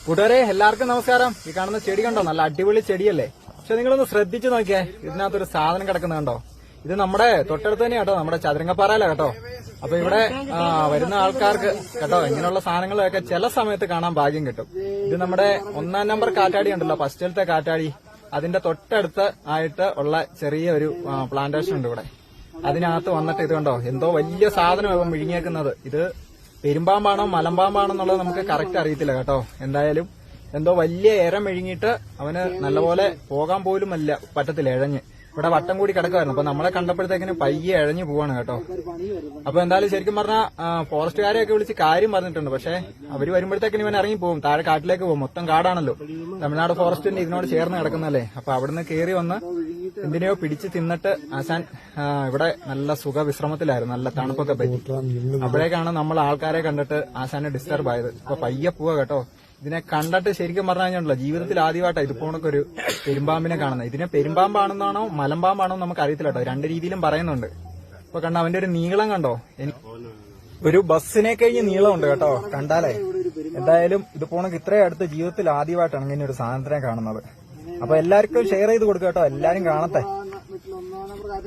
കൂട്ടുകാരെ എല്ലാവർക്കും നമസ്കാരം. ഈ കാണുന്ന ചെടി കണ്ടോ, നല്ല അടിപൊളി ചെടിയല്ലേ? പക്ഷെ നിങ്ങളൊന്ന് ശ്രദ്ധിച്ചു നോക്കിയേ, ഇതിനകത്തൊരു സാധനം കിടക്കുന്നത് കണ്ടോ? ഇത് നമ്മുടെ തൊട്ടടുത്ത് തന്നെ കേട്ടോ, നമ്മുടെ ചതുരംഗപ്പാറയില കേട്ടോ. അപ്പൊ ഇവിടെ വരുന്ന ആൾക്കാർക്ക് കേട്ടോ ഇങ്ങനെയുള്ള സാധനങ്ങളൊക്കെ ചില സമയത്ത് കാണാൻ ഭാഗ്യം കിട്ടും. ഇത് നമ്മുടെ 1-ാം നമ്പർ കാറ്റാടി ഉണ്ടല്ലോ, ഫസ്റ്റിലത്തെ കാറ്റാടി, അതിന്റെ തൊട്ടടുത്ത് ആയിട്ട് ഉള്ള ചെറിയ ഒരു പ്ലാന്റേഷൻ ഉണ്ട് ഇവിടെ. അതിനകത്ത് വന്നിട്ട് ഇത് കണ്ടോ, എന്തോ വലിയ സാധനം വിഴുങ്ങിയേക്കുന്നത്. ഇത് പെരുമ്പാമ്പാണോ മലമ്പാമ്പാണോ എന്നുള്ളത് നമുക്ക് കറക്റ്റ് അറിയത്തില്ല കേട്ടോ. എന്തായാലും എന്തോ വലിയ ഇര മെഴുങ്ങിയിട്ട് അവന് നല്ലപോലെ പോകാൻ പോലും പറ്റത്തില്ല, എഴഞ്ഞ് ഇവിടെ വട്ടം കൂടി കിടക്കുമായിരുന്നു. അപ്പൊ നമ്മളെ കണ്ടപ്പോഴത്തേക്കിന് പയ്യെ എഴഞ്ഞു പോവാണ് കേട്ടോ. അപ്പൊ എന്തായാലും ശരിക്കും പറഞ്ഞാൽ ഫോറസ്റ്റുകാരെയൊക്കെ വിളിച്ച് കാര്യം പറഞ്ഞിട്ടുണ്ട്. പക്ഷെ അവര് വരുമ്പോഴത്തേക്കിന് ഇവൻ ഇറങ്ങി പോകും, താഴെ കാട്ടിലേക്ക് പോകും. മൊത്തം കാടാണല്ലോ, തമിഴ്നാട് ഫോറസ്റ്റിന്റെ ഇതിനോട് ചേർന്ന് കിടക്കുന്നല്ലേ. അപ്പൊ അവിടുന്ന് കയറി വന്ന് എന്തിനെയോ പിടിച്ച് തിന്നിട്ട് ആശാൻ ഇവിടെ നല്ല സുഖവിശ്രമത്തിലായിരുന്നു, നല്ല തണുപ്പൊക്കെ പറ്റി. അപ്പോഴേക്കാണ് നമ്മൾ ആൾക്കാരെ കണ്ടിട്ട് ആശാനെ ഡിസ്റ്റർബ് ആയത്. അപ്പൊ പയ്യെ പോവാ കേട്ടോ. ഇതിനെ കണ്ടിട്ട് ശരിക്കും പറഞ്ഞു കഴിഞ്ഞാൽ ജീവിതത്തിൽ ആദ്യമായിട്ടാണ് ഇതുപോണൊക്കെ ഒരു പെരുമ്പാമ്പിനെ കാണുന്നത്. ഇതിനെ പെരുമ്പാമ്പാണെന്നാണോ മലമ്പാമ്പാണോ നമുക്ക് അറിയത്തില്ല കേട്ടോ, രണ്ട് രീതിയിലും പറയുന്നുണ്ട്. അപ്പൊ കണ്ട അവന്റെ ഒരു നീളം കണ്ടോ, ഒരു ബസ്സിനെ കഴിഞ്ഞ് നീളമുണ്ട് കേട്ടോ കണ്ടാലേ. എന്തായാലും ഇത് പോണക്ക് ഇത്രയും അടുത്ത് ജീവിതത്തിൽ ആദ്യമായിട്ടാണ് ഇങ്ങനെ ഒരു സാധനത്തിനെ കാണുന്നത്. അപ്പൊ എല്ലാവർക്കും ഷെയർ ചെയ്ത് കൊടുക്കുക കേട്ടോ, എല്ലാരും കാണട്ടെ.